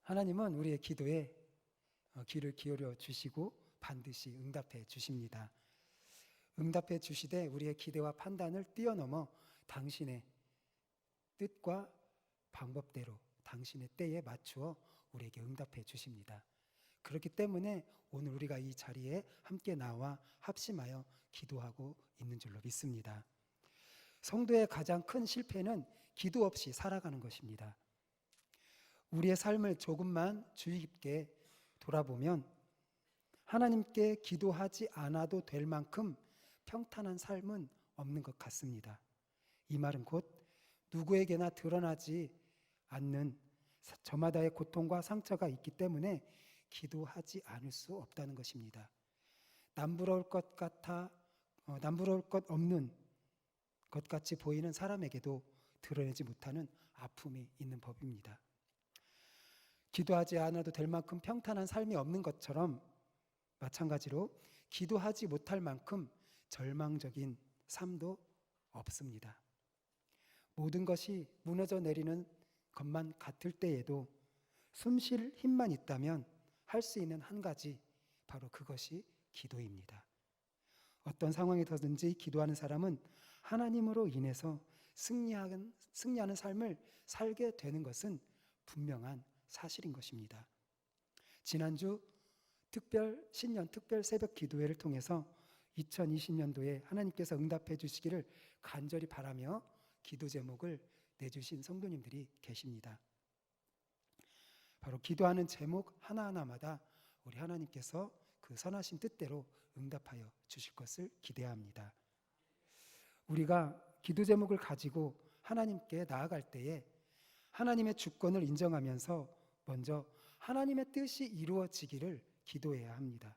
하나님은 우리의 기도에 귀를 기울여 주시고 반드시 응답해 주십니다. 응답해 주시되 우리의 기대와 판단을 뛰어넘어 당신의 뜻과 방법대로 당신의 때에 맞추어 우리에게 응답해 주십니다. 그렇기 때문에 오늘 우리가 이 자리에 함께 나와 합심하여 기도하고 있는 줄로 믿습니다. 성도의 가장 큰 실패는 기도 없이 살아가는 것입니다. 우리의 삶을 조금만 주의 깊게 돌아보면 하나님께 기도하지 않아도 될 만큼 평탄한 삶은 없는 것 같습니다. 이 말은 곧 누구에게나 드러나지 않는 저마다의 고통과 상처가 있기 때문에 기도하지 않을 수 없다는 것입니다. 남부러울 것 없는 것 같이 보이는 사람에게도 드러내지 못하는 아픔이 있는 법입니다. 기도하지 않아도 될 만큼 평탄한 삶이 없는 것처럼 마찬가지로 기도하지 못할 만큼 절망적인 삶도 없습니다. 모든 것이 무너져 내리는 것만 같을 때에도 숨 쉴 힘만 있다면 할 수 있는 한 가지, 바로 그것이 기도입니다. 어떤 상황에서든지 기도하는 사람은 하나님으로 인해서 승리하는 삶을 살게 되는 것은 분명한 사실인 것입니다. 지난주 신년 특별 새벽 기도회를 통해서 2020년도에 하나님께서 응답해 주시기를 간절히 바라며 기도 제목을 내주신 성도님들이 계십니다. 바로 기도하는 제목 하나하나마다 우리 하나님께서 그 선하신 뜻대로 응답하여 주실 것을 기대합니다. 우리가 기도 제목을 가지고 하나님께 나아갈 때에 하나님의 주권을 인정하면서 먼저 하나님의 뜻이 이루어지기를 기도해야 합니다.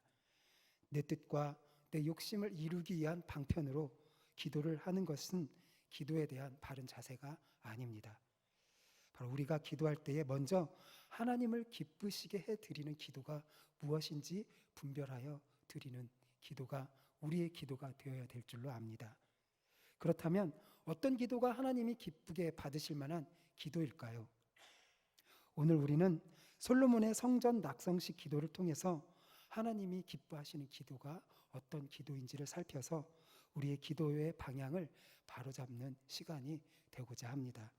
내 뜻과 내 욕심을 이루기 위한 방편으로 기도를 하는 것은 기도에 대한 바른 자세가 아닙니다. 바로 우리가 기도할 때에 먼저 하나님을 기쁘시게 해드리는 기도가 무엇인지 분별하여 드리는 기도가 우리의 기도가 되어야 될 줄로 압니다. 그렇다면 어떤 기도가 하나님이 기쁘게 받으실 만한 기도일까요? 오늘 우리는 솔로몬의 성전 낙성식 기도를 통해서 하나님이 기뻐하시는 기도가 어떤 기도인지를 살펴서 우리의 기도의 방향을 바로잡는 시간이 되고자 합니다.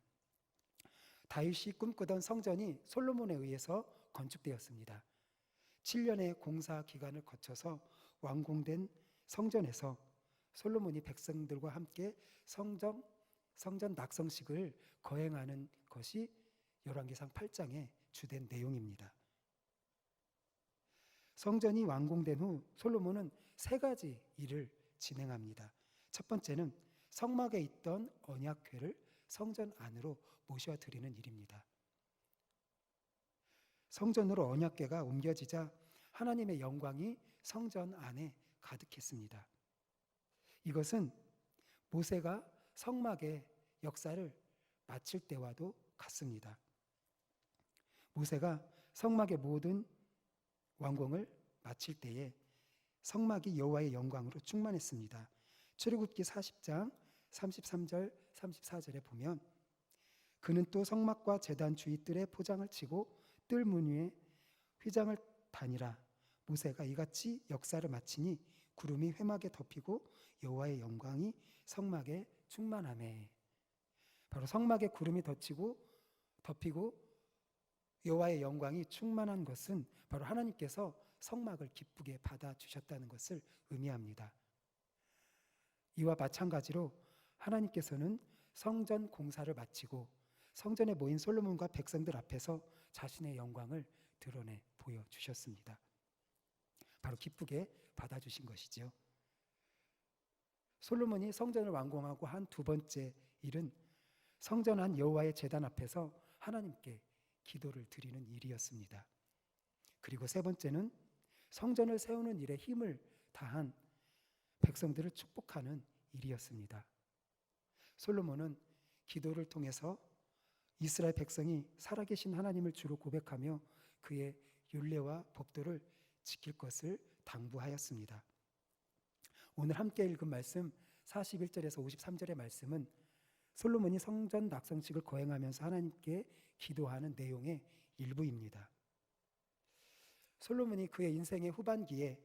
다윗이 꿈꾸던 성전이 솔로몬에 의해서 건축되었습니다. 7년의 공사 기간을 거쳐서 완공된 성전에서 솔로몬이 백성들과 함께 성전 낙성식을 거행하는 것이 열왕기상 8장의 주된 내용입니다. 성전이 완공된 후 솔로몬은 세 가지 일을 진행합니다. 첫 번째는 성막에 있던 언약궤를 성전 안으로 모셔드리는 일입니다. 성전으로 언약궤가 옮겨지자 하나님의 영광이 성전 안에 가득했습니다. 이것은 모세가 성막의 역사를 마칠 때와도 같습니다. 모세가 성막의 모든 완공을 마칠 때에 성막이 여호와의 영광으로 충만했습니다. 출애굽기 40장 33절 34절에 보면 그는 또 성막과 제단 주위 뜰에 포장을 치고 뜰 문 위에 휘장을 다니라. 모세가 이같이 역사를 마치니 구름이 회막에 덮이고 여호와의 영광이 성막에 충만하매. 바로 성막에 구름이 덮이고 여호와의 영광이 충만한 것은 바로 하나님께서 성막을 기쁘게 받아주셨다는 것을 의미합니다. 이와 마찬가지로 하나님께서는 성전 공사를 마치고 성전에 모인 솔로몬과 백성들 앞에서 자신의 영광을 드러내 보여주셨습니다. 바로 기쁘게 받아주신 것이죠. 솔로몬이 성전을 완공하고 한 두 번째 일은 성전 안 여호와의 제단 앞에서 하나님께 기도를 드리는 일이었습니다. 그리고 세 번째는 성전을 세우는 일에 힘을 다한 백성들을 축복하는 일이었습니다. 솔로몬은 기도를 통해서 이스라엘 백성이 살아계신 하나님을 주로 고백하며 그의 율례와 법도를 지킬 것을 당부하였습니다. 오늘 함께 읽은 말씀 41절에서 53절의 말씀은 솔로몬이 성전 낙성식을 거행하면서 하나님께 기도하는 내용의 일부입니다. 솔로몬이 그의 인생의 후반기에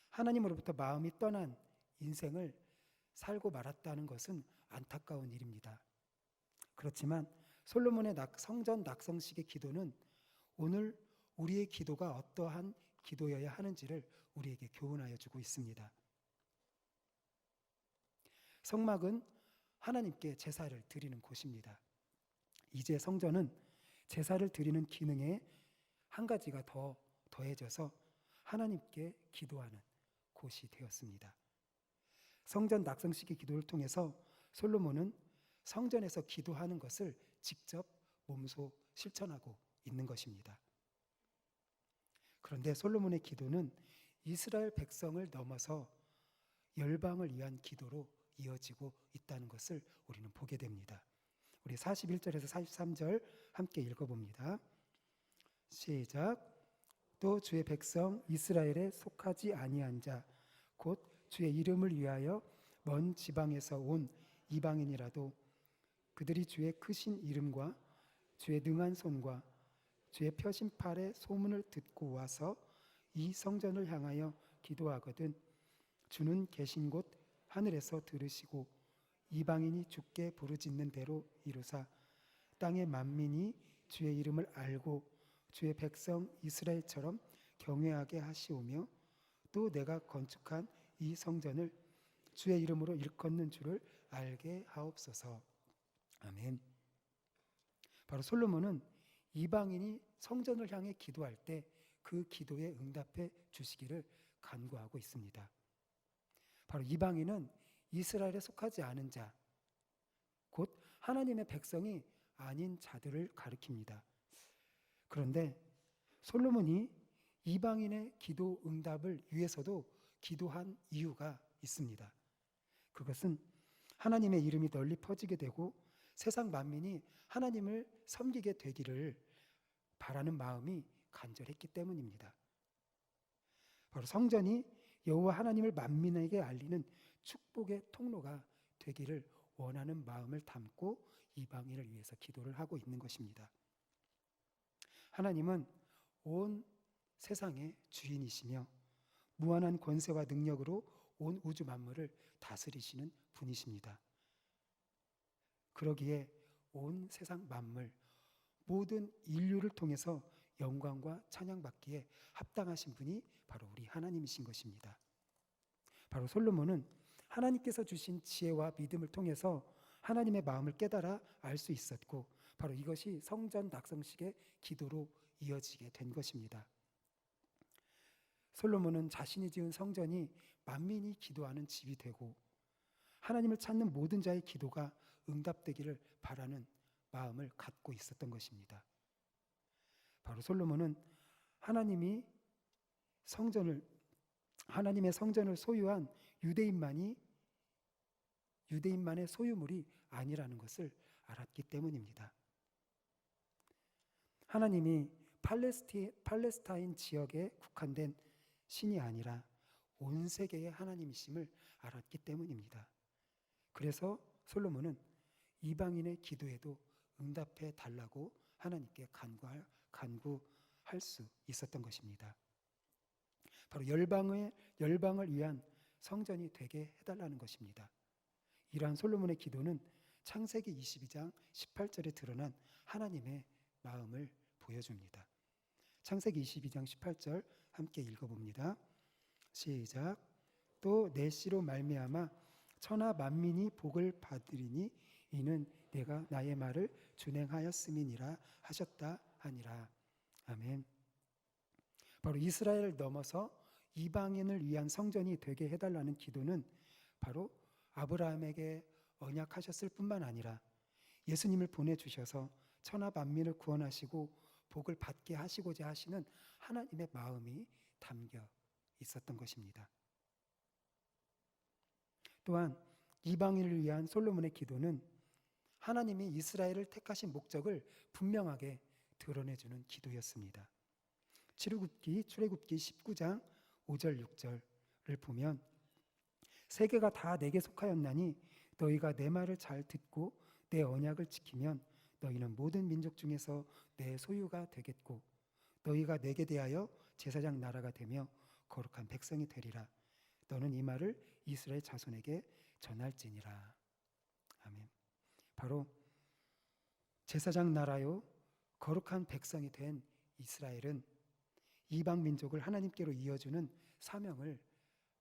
하나님으로부터 마음이 떠난 인생을 살고 말았다는 것은 안타까운 일입니다. 그렇지만 솔로몬의 성전 낙성식의 기도는 오늘 우리의 기도가 어떠한 기도여야 하는지를 우리에게 교훈하여 주고 있습니다. 성막은 하나님께 제사를 드리는 곳입니다. 이제 성전은 제사를 드리는 기능에 한 가지가 더 더해져서 하나님께 기도하는 곳이 되었습니다. 성전 낙성식의 기도를 통해서 솔로몬은 성전에서 기도하는 것을 직접 몸소 실천하고 있는 것입니다. 그런데 솔로몬의 기도는 이스라엘 백성을 넘어서 열방을 위한 기도로 이어지고 있다는 것을 우리는 보게 됩니다. 우리 41절에서 43절 함께 읽어봅니다. 시작. 또 주의 백성 이스라엘에 속하지 아니한 자 곧 주의 이름을 위하여 먼 지방에서 온 이방인이라도 그들이 주의 크신 이름과 주의 능한 손과 주의 펴신 팔의 소문을 듣고 와서 이 성전을 향하여 기도하거든 주는 계신 곳 하늘에서 들으시고 이방인이 주께 부르짖는 대로 이루사 땅의 만민이 주의 이름을 알고 주의 백성 이스라엘처럼 경외하게 하시오며 또 내가 건축한 이 성전을 주의 이름으로 일컫는 줄을 알게 하옵소서. 아멘. 바로 솔로몬은 이방인이 성전을 향해 기도할 때 그 기도에 응답해 주시기를 간구하고 있습니다. 바로 이방인은 이스라엘에 속하지 않은 자, 곧 하나님의 백성이 아닌 자들을 가리킵니다. 그런데 솔로몬이 이방인의 기도 응답을 위해서도 기도한 이유가 있습니다. 그것은 하나님의 이름이 널리 퍼지게 되고 세상 만민이 하나님을 섬기게 되기를 바라는 마음이 간절했기 때문입니다. 바로 성전이 여호와 하나님을 만민에게 알리는 축복의 통로가 되기를 원하는 마음을 담고 이방인을 위해서 기도를 하고 있는 것입니다. 하나님은 온 세상의 주인이시며 무한한 권세와 능력으로 온 우주 만물을 다스리시는 분이십니다. 그러기에 온 세상 만물, 모든 인류를 통해서 영광과 찬양받기에 합당하신 분이 바로 우리 하나님이신 것입니다. 바로 솔로몬은 하나님께서 주신 지혜와 믿음을 통해서 하나님의 마음을 깨달아 알 수 있었고 바로 이것이 성전 낙성식의 기도로 이어지게 된 것입니다. 솔로몬은 자신이 지은 성전이 만민이 기도하는 집이 되고 하나님을 찾는 모든 자의 기도가 응답되기를 바라는 마음을 갖고 있었던 것입니다. 바로 솔로몬은 하나님의 성전을 소유한 유대인만의 소유물이 아니라는 것을 알았기 때문입니다. 하나님이 팔레스타인 지역에 국한된 신이 아니라 온 세계의 하나님이심을 알았기 때문입니다. 그래서 솔로몬은 이방인의 기도에도 응답해 달라고 하나님께 간구할 수 있었던 것입니다. 바로 열방을 위한 성전이 되게 해달라는 것입니다. 이러한 솔로몬의 기도는 창세기 22장 18절에 드러난 하나님의 마음을 보여줍니다. 창세기 22장 18절 함께 읽어봅니다. 시작. 또 내 씨로 말미암아 천하 만민이 복을 받으리니 이는 내가 나의 말을 준행하였음이니라 하셨다 하니라. 아멘. 바로 이스라엘을 넘어서 이방인을 위한 성전이 되게 해달라는 기도는 바로 아브라함에게 언약하셨을 뿐만 아니라 예수님을 보내주셔서 천하 만민을 구원하시고 복을 받게 하시고자 하시는 하나님의 마음이 담겨 있었던 것입니다. 또한 이방인을 위한 솔로몬의 기도는 하나님이 이스라엘을 택하신 목적을 분명하게 드러내주는 기도였습니다. 출애굽기 19장 5절 6절을 보면 세계가 다 내게 속하였나니 너희가 내 말을 잘 듣고 내 언약을 지키면 너희는 모든 민족 중에서 내 소유가 되겠고 너희가 내게 대하여 제사장 나라가 되며 거룩한 백성이 되리라. 너는 이 말을 이스라엘 자손에게 전할지니라. 아멘. 바로 제사장 나라요 거룩한 백성이 된 이스라엘은 이방 민족을 하나님께로 이어주는 사명을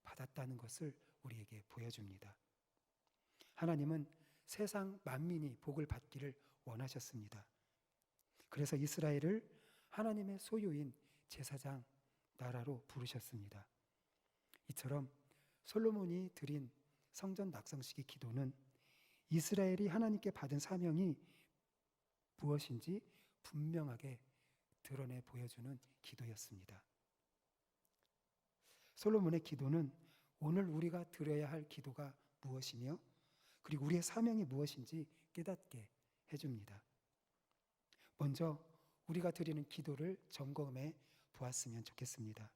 받았다는 것을 우리에게 보여줍니다. 하나님은 세상 만민이 복을 받기를 원하셨습니다. 그래서 이스라엘을 하나님의 소유인 제사장 나라로 부르셨습니다. 이처럼 솔로몬이 드린 성전 낙성식의 기도는 이스라엘이 하나님께 받은 사명이 무엇인지 분명하게 드러내 보여주는 기도였습니다. 솔로몬의 기도는 오늘 우리가 드려야 할 기도가 무엇이며 그리고 우리의 사명이 무엇인지 깨닫게 해줍니다. 먼저 우리가 드리는 기도를 점검해 보았으면 좋겠습니다.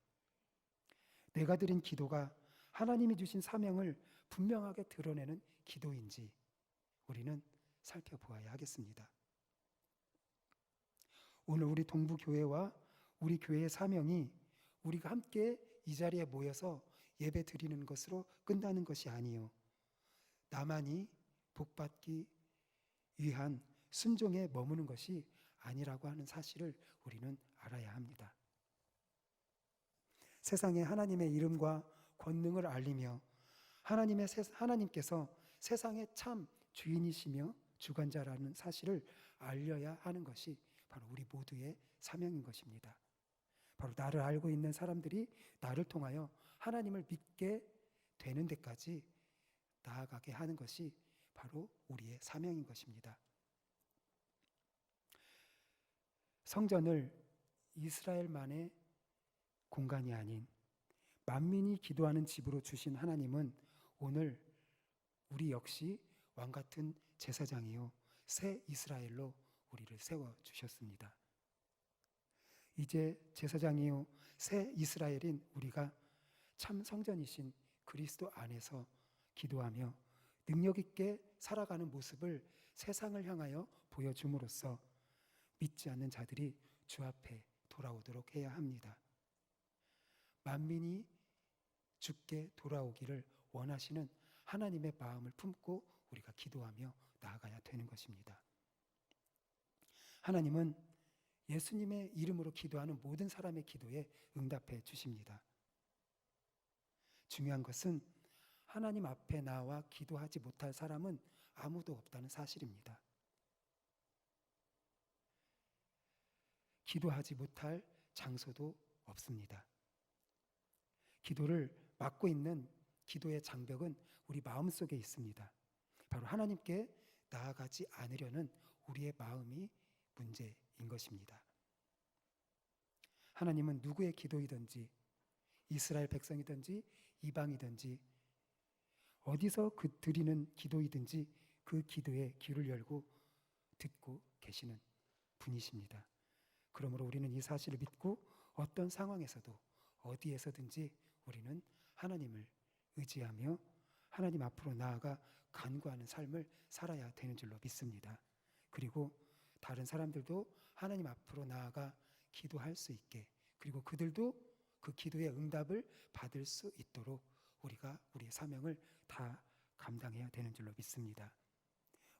내가 드린 기도가 하나님이 주신 사명을 분명하게 드러내는 기도인지 우리는 살펴보아야 하겠습니다. 오늘 우리 동부교회와 우리 교회의 사명이 우리가 함께 이 자리에 모여서 예배 드리는 것으로 끝나는 것이 아니요 나만이 복받기 위한 순종에 머무는 것이 아니라고 하는 사실을 우리는 알아야 합니다. 세상에 하나님의 이름과 권능을 알리며 하나님께서 세상의 참 주인이시며 주관자라는 사실을 알려야 하는 것이 바로 우리 모두의 사명인 것입니다. 바로 나를 알고 있는 사람들이 나를 통하여 하나님을 믿게 되는 데까지 나아가게 하는 것이 바로 우리의 사명인 것입니다. 성전을 이스라엘만의 공간이 아닌 만민이 기도하는 집으로 주신 하나님은 오늘 우리 역시 왕같은 제사장이요 새 이스라엘로 우리를 세워주셨습니다. 이제 제사장이요 새 이스라엘인 우리가 참 성전이신 그리스도 안에서 기도하며 능력 있게 살아가는 모습을 세상을 향하여 보여줌으로써 믿지 않는 자들이 주 앞에 돌아오도록 해야 합니다. 만민이 주께 돌아오기를 원하시는 하나님의 마음을 품고 우리가 기도하며 나아가야 되는 것입니다. 하나님은 예수님의 이름으로 기도하는 모든 사람의 기도에 응답해 주십니다. 중요한 것은 하나님 앞에 나와 기도하지 못할 사람은 아무도 없다는 사실입니다. 기도하지 못할 장소도 없습니다. 기도를 막고 있는 기도의 장벽은 우리 마음속에 있습니다. 바로 하나님께 나아가지 않으려는 우리의 마음이 문제인 것입니다. 하나님은 누구의 기도이든지 이스라엘 백성이든지 이방이든지 어디서 드리는 기도이든지 그 기도에 귀를 열고 듣고 계시는 분이십니다. 그러므로 우리는 이 사실을 믿고 어떤 상황에서도 어디에서든지 우리는 하나님을 의지하며 하나님 앞으로 나아가 간구하는 삶을 살아야 되는 줄로 믿습니다. 그리고 다른 사람들도 하나님 앞으로 나아가 기도할 수 있게 그리고 그들도 그 기도의 응답을 받을 수 있도록 우리가 우리의 사명을 다 감당해야 되는 줄로 믿습니다.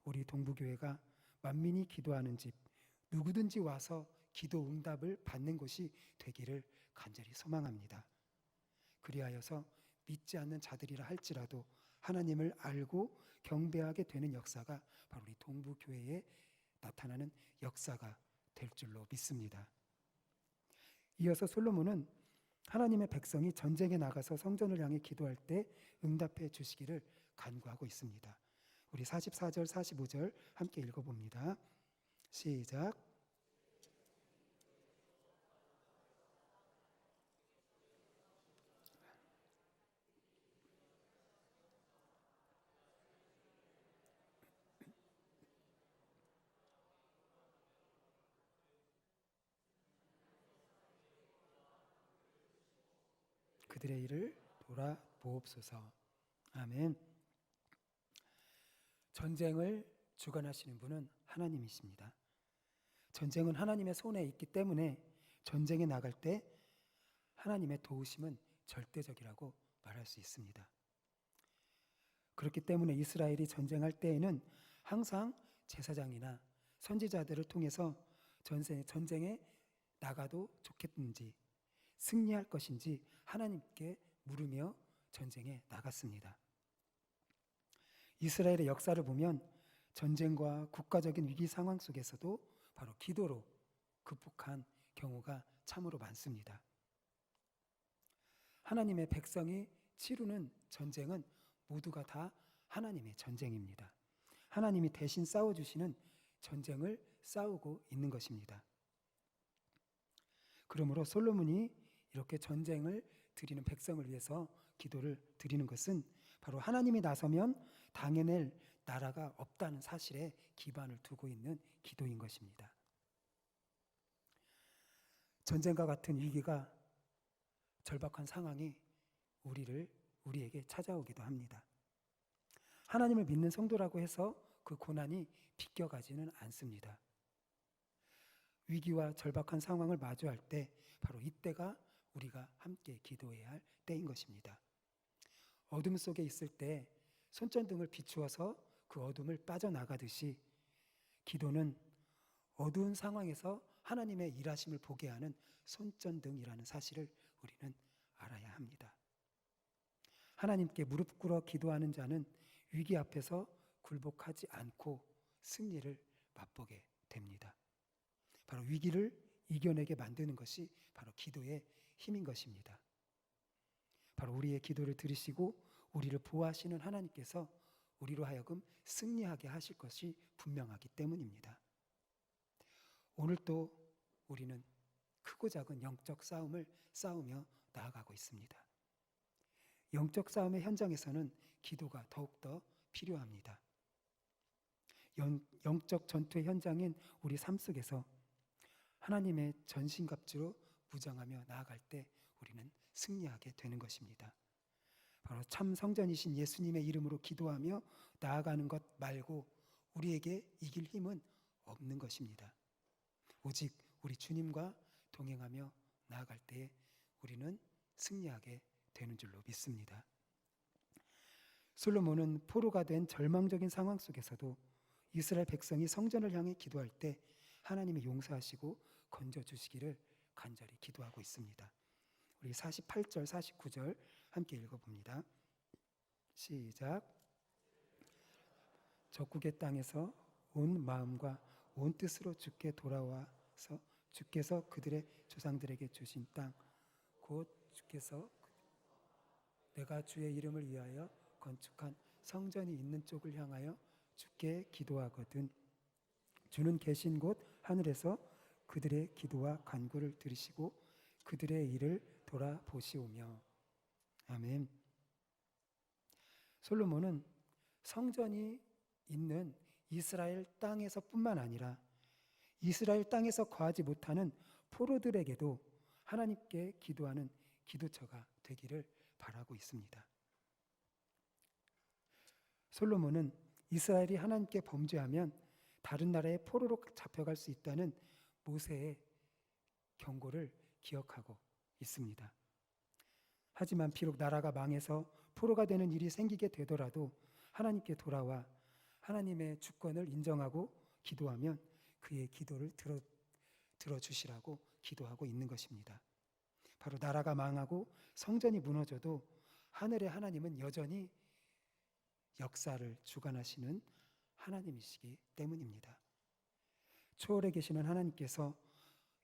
우리 동부교회가 만민이 기도하는 집 누구든지 와서 기도 응답을 받는 곳이 되기를 간절히 소망합니다. 그리하여서 믿지 않는 자들이라 할지라도 하나님을 알고 경배하게 되는 역사가 바로 우리 동부교회에 나타나는 역사가 될 줄로 믿습니다. 이어서 솔로몬은 하나님의 백성이 전쟁에 나가서 성전을 향해 기도할 때 응답해 주시기를 간구하고 있습니다. 우리 44절 45절 함께 읽어봅니다. 시작. 그들의 일을 돌아보옵소서. 아멘. 전쟁을 주관하시는 분은 하나님이십니다. 전쟁은 하나님의 손에 있기 때문에 전쟁에 나갈 때 하나님의 도우심은 절대적이라고 말할 수 있습니다. 그렇기 때문에 이스라엘이 전쟁할 때에는 항상 제사장이나 선지자들을 통해서 전쟁에 나가도 좋겠는지 승리할 것인지 하나님께 물으며 전쟁에 나갔습니다. 이스라엘의 역사를 보면 전쟁과 국가적인 위기 상황 속에서도 바로 기도로 극복한 경우가 참으로 많습니다. 하나님의 백성이 치르는 전쟁은 모두가 다 하나님의 전쟁입니다. 하나님이 대신 싸워주시는 전쟁을 싸우고 있는 것입니다. 그러므로 솔로몬이 이렇게 전쟁을 드리는 백성을 위해서 기도를 드리는 것은 바로 하나님이 나서면 당해낼 나라가 없다는 사실에 기반을 두고 있는 기도인 것입니다. 전쟁과 같은 위기가 절박한 상황이 우리에게 찾아오기도 합니다. 하나님을 믿는 성도라고 해서 그 고난이 비껴가지는 않습니다. 위기와 절박한 상황을 마주할 때 바로 이때가 우리가 함께 기도해야 할 때인 것입니다. 어둠 속에 있을 때 손전등을 비추어서 그 어둠을 빠져나가듯이 기도는 어두운 상황에서 하나님의 일하심을 보게 하는 손전등이라는 사실을 우리는 알아야 합니다. 하나님께 무릎 꿇어 기도하는 자는 위기 앞에서 굴복하지 않고 승리를 맛보게 됩니다. 바로 위기를 이겨내게 만드는 것이 바로 기도의 힘인 것입니다. 바로 우리의 기도를 들으시고 우리를 보호하시는 하나님께서 우리로 하여금 승리하게 하실 것이 분명하기 때문입니다. 오늘도 우리는 크고 작은 영적 싸움을 싸우며 나아가고 있습니다. 영적 싸움의 현장에서는 기도가 더욱더 필요합니다. 영적 전투의 현장인 우리 삶 속에서 하나님의 전신갑주로 무장하며 나아갈 때 우리는 승리하게 되는 것입니다. 바로 참 성전이신 예수님의 이름으로 기도하며 나아가는 것 말고 우리에게 이길 힘은 없는 것입니다. 오직 우리 주님과 동행하며 나아갈 때 우리는 승리하게 되는 줄로 믿습니다. 솔로몬은 포로가 된 절망적인 상황 속에서도 이스라엘 백성이 성전을 향해 기도할 때 하나님이 용서하시고 건져주시기를 간절히 기도하고 있습니다. 우리 48절, 49절 함께 읽어봅니다. 시작. 적국의 땅에서 온 마음과 온 뜻으로 주께 돌아와서 주께서 그들의 조상들에게 주신 땅, 곧 주께서 내가 주의 이름을 위하여 건축한 성전이 있는 쪽을 향하여 주께 기도하거든 주는 계신 곳 하늘에서 그들의 기도와 간구를 들으시고 그들의 일을 돌아보시오며. 아멘. 솔로몬은 성전이 있는 이스라엘 땅에서뿐만 아니라 이스라엘 땅에서 거하지 못하는 포로들에게도 하나님께 기도하는 기도처가 되기를 바라고 있습니다. 솔로몬은 이스라엘이 하나님께 범죄하면 다른 나라의 포로로 잡혀갈 수 있다는 모세의 경고를 기억하고 있습니다. 하지만 비록 나라가 망해서 포로가 되는 일이 생기게 되더라도 하나님께 돌아와 하나님의 주권을 인정하고 기도하면 그의 기도를 들어주시라고 기도하고 있는 것입니다. 바로 나라가 망하고 성전이 무너져도 하늘의 하나님은 여전히 역사를 주관하시는 하나님이시기 때문입니다. 초월에 계시는 하나님께서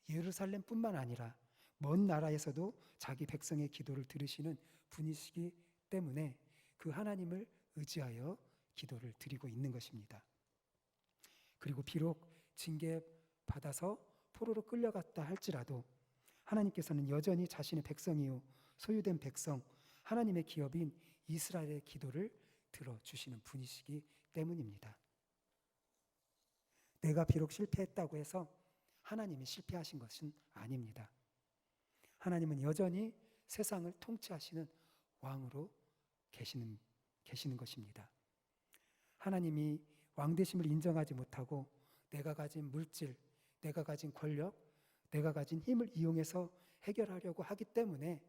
예루살렘뿐만 아니라 먼 나라에서도 자기 백성의 기도를 들으시는 분이시기 때문에 그 하나님을 의지하여 기도를 드리고 있는 것입니다. 그리고 비록 징계받아서 포로로 끌려갔다 할지라도 하나님께서는 여전히 자신의 백성이요 소유된 백성 하나님의 기업인 이스라엘의 기도를 들어주시는 분이시기 때문입니다. 내가 비록 실패했다고 해서 하나님이 실패하신 것은 아닙니다. 하나님은 여전히 세상을 통치하시는 왕으로 계시는 것입니다. 하나님이 왕되심을 인정하지 못하고 내가 가진 물질, 내가 가진 권력, 내가 가진 힘을 이용해서 해결하려고 하기 때문에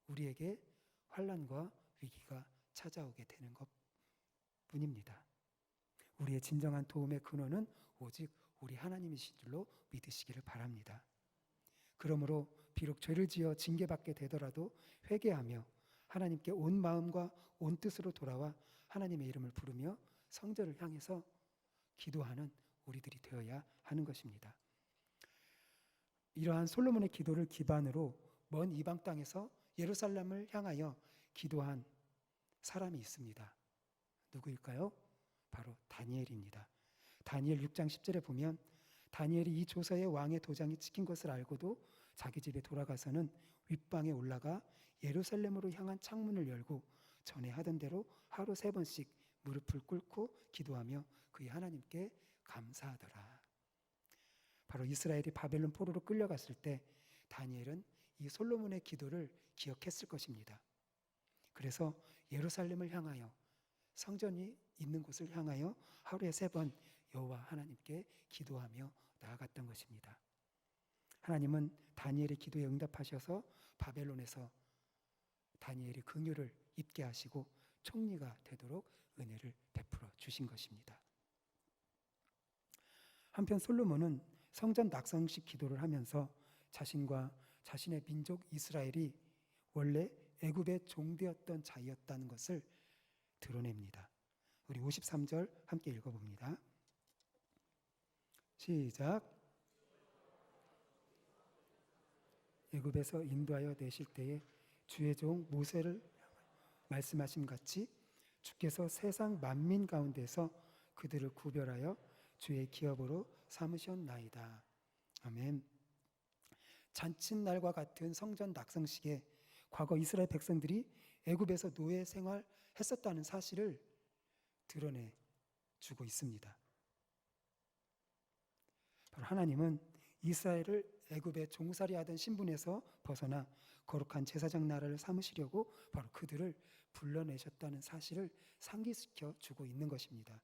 우리에게 환난과 위기가 찾아오게 되는 것뿐입니다. 우리의 진정한 도움의 근원은 오직 우리 하나님이신 줄로 믿으시기를 바랍니다. 그러므로 비록 죄를 지어 징계받게 되더라도 회개하며 하나님께 온 마음과 온 뜻으로 돌아와 하나님의 이름을 부르며 성전을 향해서 기도하는 우리들이 되어야 하는 것입니다. 이러한 솔로몬의 기도를 기반으로 먼 이방 땅에서 예루살렘을 향하여 기도한 사람이 있습니다. 누구일까요? 바로 다니엘입니다. 다니엘 6장 10절에 보면 다니엘이 이 조서에 왕의 도장이 찍힌 것을 알고도 자기 집에 돌아가서는 윗방에 올라가 예루살렘으로 향한 창문을 열고 전에 하던 대로 하루 3번씩 무릎을 꿇고 기도하며 그의 하나님께 감사하더라. 바로 이스라엘이 바벨론 포로로 끌려갔을 때 다니엘은 이 솔로몬의 기도를 기억했을 것입니다. 그래서 예루살렘을 향하여 성전이 있는 곳을 향하여 하루에 3번 여호와 하나님께 기도하며 나아갔던 것입니다. 하나님은 다니엘의 기도에 응답하셔서 바벨론에서 다니엘이 긍휼을 입게 하시고 총리가 되도록 은혜를 베풀어 주신 것입니다. 한편 솔로몬은 성전 낙성식 기도를 하면서 자신과 자신의 민족 이스라엘이 원래 애굽의 종되었던 자였다는 것을 드러냅니다. 우리 53절 함께 읽어봅니다. 시작. 애굽에서 인도하여 내실 때에 주의 종 모세를 말씀하심 같이 주께서 세상 만민 가운데서 그들을 구별하여 주의 기업으로 삼으셨나이다. 아멘. 잔칫날과 같은 성전 낙성식에 과거 이스라엘 백성들이 애굽에서 노예 생활했었다는 사실을 드러내 주고 있습니다. 바로 하나님은 이스라엘을 애굽의 종살이 하던 신분에서 벗어나 거룩한 제사장 나라를 삼으시려고 바로 그들을 불러내셨다는 사실을 상기시켜 주고 있는 것입니다.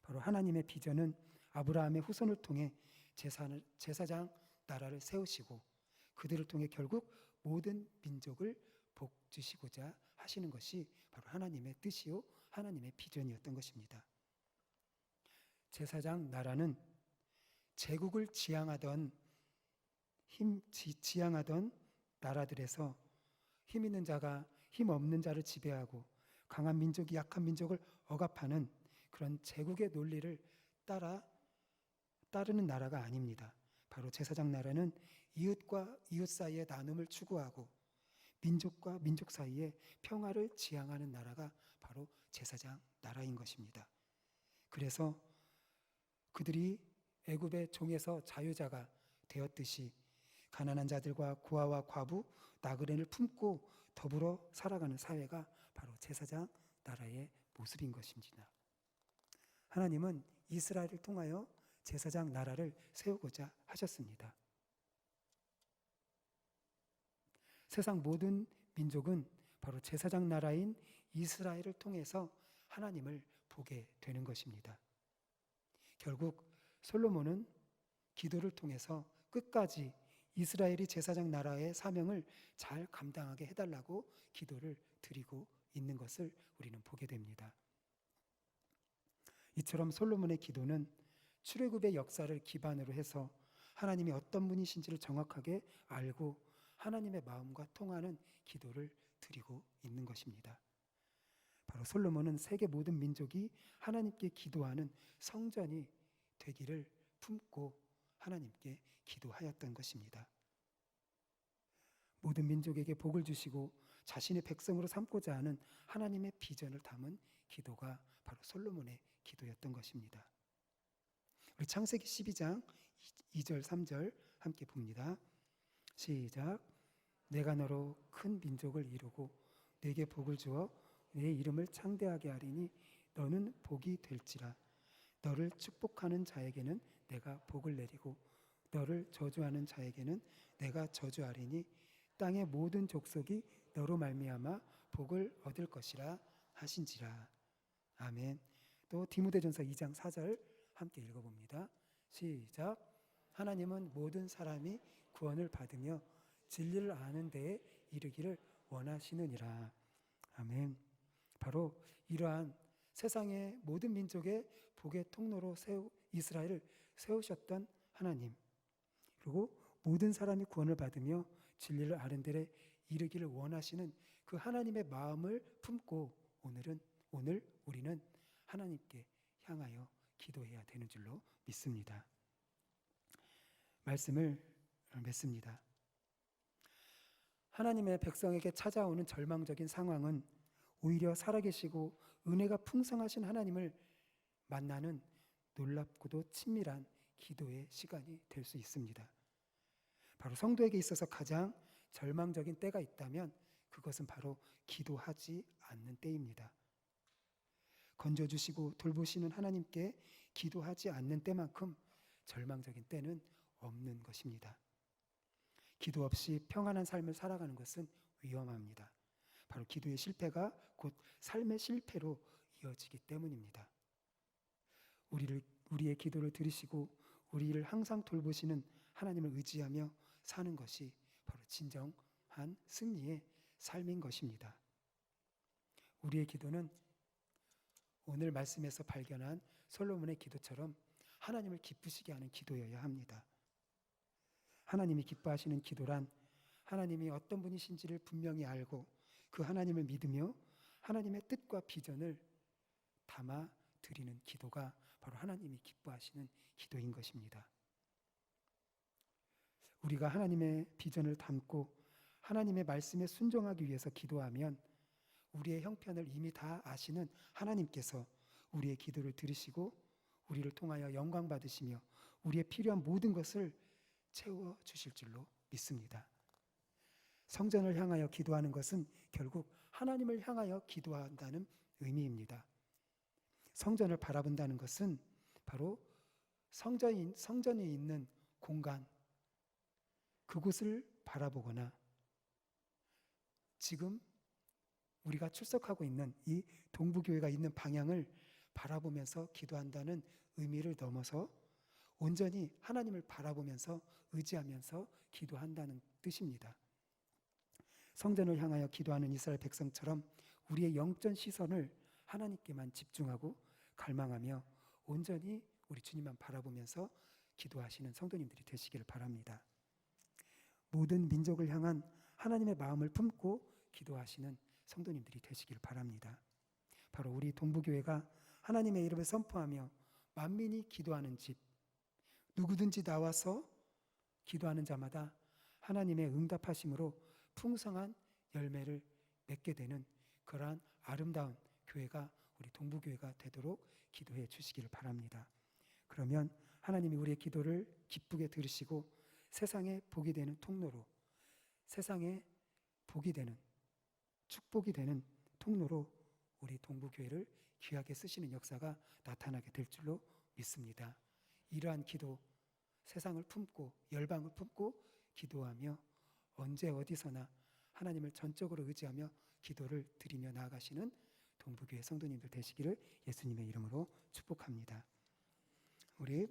바로 하나님의 비전은 아브라함의 후손을 통해 제사장 나라를 세우시고 그들을 통해 결국 모든 민족을 복주시고자 하시는 것이 바로 하나님의 뜻이요 하나님의 비전이었던 것입니다. 제사장 나라는 제국을 지향하던 나라들에서 힘 있는 자가 힘 없는 자를 지배하고 강한 민족이 약한 민족을 억압하는 그런 제국의 논리를 따르는 나라가 아닙니다. 바로 제사장 나라는 이웃과 이웃 사이의 나눔을 추구하고 민족과 민족 사이의 평화를 지향하는 나라가 바로 제사장 나라인 것입니다. 그래서 그들이 애굽의 종에서 자유자가 되었듯이 가난한 자들과 고아와 과부, 나그네를 품고 더불어 살아가는 사회가 바로 제사장 나라의 모습인 것입니다. 하나님은 이스라엘을 통하여 제사장 나라를 세우고자 하셨습니다. 세상 모든 민족은 바로 제사장 나라인 이스라엘을 통해서 하나님을 보게 되는 것입니다. 결국 솔로몬은 기도를 통해서 끝까지 이스라엘이 제사장 나라의 사명을 잘 감당하게 해달라고 기도를 드리고 있는 것을 우리는 보게 됩니다. 이처럼 솔로몬의 기도는 출애굽의 역사를 기반으로 해서 하나님이 어떤 분이신지를 정확하게 알고 하나님의 마음과 통하는 기도를 드리고 있는 것입니다. 바로 솔로몬은 세계 모든 민족이 하나님께 기도하는 성전이 되기를 품고 하나님께 기도하였던 것입니다. 모든 민족에게 복을 주시고 자신의 백성으로 삼고자 하는 하나님의 비전을 담은 기도가 바로 솔로몬의 기도였던 것입니다. 우리 창세기 12장 2절 3절 함께 봅니다. 시작. 내가 너로 큰 민족을 이루고 내게 복을 주어 내 이름을 창대하게 하리니 너는 복이 될지라. 너를 축복하는 자에게는 내가 복을 내리고 너를 저주하는 자에게는 내가 저주하리니 땅의 모든 족속이 너로 말미암아 복을 얻을 것이라 하신지라. 아멘. 또 디모데전서 2장 4절 함께 읽어봅니다. 시작. 하나님은 모든 사람이 구원을 받으며 진리를 아는 데에 이르기를 원하시느니라. 아멘. 바로 이러한 세상의 모든 민족의 복의 통로로 이스라엘을 세우셨던 하나님, 그리고 모든 사람이 구원을 받으며 진리를 아는 데에 이르기를 원하시는 그 하나님의 마음을 품고 오늘 우리는 하나님께 향하여 기도해야 되는 줄로 믿습니다. 말씀을 맺습니다. 하나님의 백성에게 찾아오는 절망적인 상황은 오히려 살아계시고 은혜가 풍성하신 하나님을 만나는 놀랍고도 친밀한 기도의 시간이 될 수 있습니다. 바로 성도에게 있어서 가장 절망적인 때가 있다면 그것은 바로 기도하지 않는 때입니다. 건져주시고 돌보시는 하나님께 기도하지 않는 때만큼 절망적인 때는 없는 것입니다. 기도 없이 평안한 삶을 살아가는 것은 위험합니다. 바로 기도의 실패가 곧 삶의 실패로 이어지기 때문입니다. 우리의 기도를 들으시고 우리를 항상 돌보시는 하나님을 의지하며 사는 것이 바로 진정한 승리의 삶인 것입니다. 우리의 기도는 오늘 말씀에서 발견한 솔로몬의 기도처럼 하나님을 기쁘시게 하는 기도여야 합니다. 하나님이 기뻐하시는 기도란 하나님이 어떤 분이신지를 분명히 알고 그 하나님을 믿으며 하나님의 뜻과 비전을 담아 드리는 기도가 바로 하나님이 기뻐하시는 기도인 것입니다. 우리가 하나님의 비전을 담고 하나님의 말씀에 순종하기 위해서 기도하면 우리의 형편을 이미 다 아시는 하나님께서 우리의 기도를 들으시고 우리를 통하여 영광 받으시며 우리의 필요한 모든 것을 채워주실 줄로 믿습니다. 성전을 향하여 기도하는 것은 결국 하나님을 향하여 기도한다는 의미입니다. 성전을 바라본다는 것은 바로 성전이 있는 공간, 그곳을 바라보거나 지금 우리가 출석하고 있는 이 동부교회가 있는 방향을 바라보면서 기도한다는 의미를 넘어서 온전히 하나님을 바라보면서 의지하면서 기도한다는 뜻입니다. 성전을 향하여 기도하는 이스라엘 백성처럼 우리의 영적 시선을 하나님께만 집중하고 갈망하며 온전히 우리 주님만 바라보면서 기도하시는 성도님들이 되시기를 바랍니다. 모든 민족을 향한 하나님의 마음을 품고 기도하시는 성도님들이 되시길 바랍니다. 바로 우리 동부교회가 하나님의 이름을 선포하며 만민이 기도하는 집, 누구든지 나와서 기도하는 자마다 하나님의 응답하심으로 풍성한 열매를 맺게 되는 그러한 아름다운 교회가 우리 동부교회가 되도록 기도해 주시기를 바랍니다. 그러면 하나님이 우리의 기도를 기쁘게 들으시고 세상에 복이 되는 통로로, 세상에 복이 되는, 축복이 되는 통로로 우리 동부교회를 귀하게 쓰시는 역사가 나타나게 될 줄로 믿습니다. 이러한 기도, 세상을 품고 열방을 품고 기도하며 언제 어디서나 하나님을 전적으로 의지하며 기도를 드리며 나아가시는 동부교회 성도님들 되시기를 예수님의 이름으로 축복합니다. 우리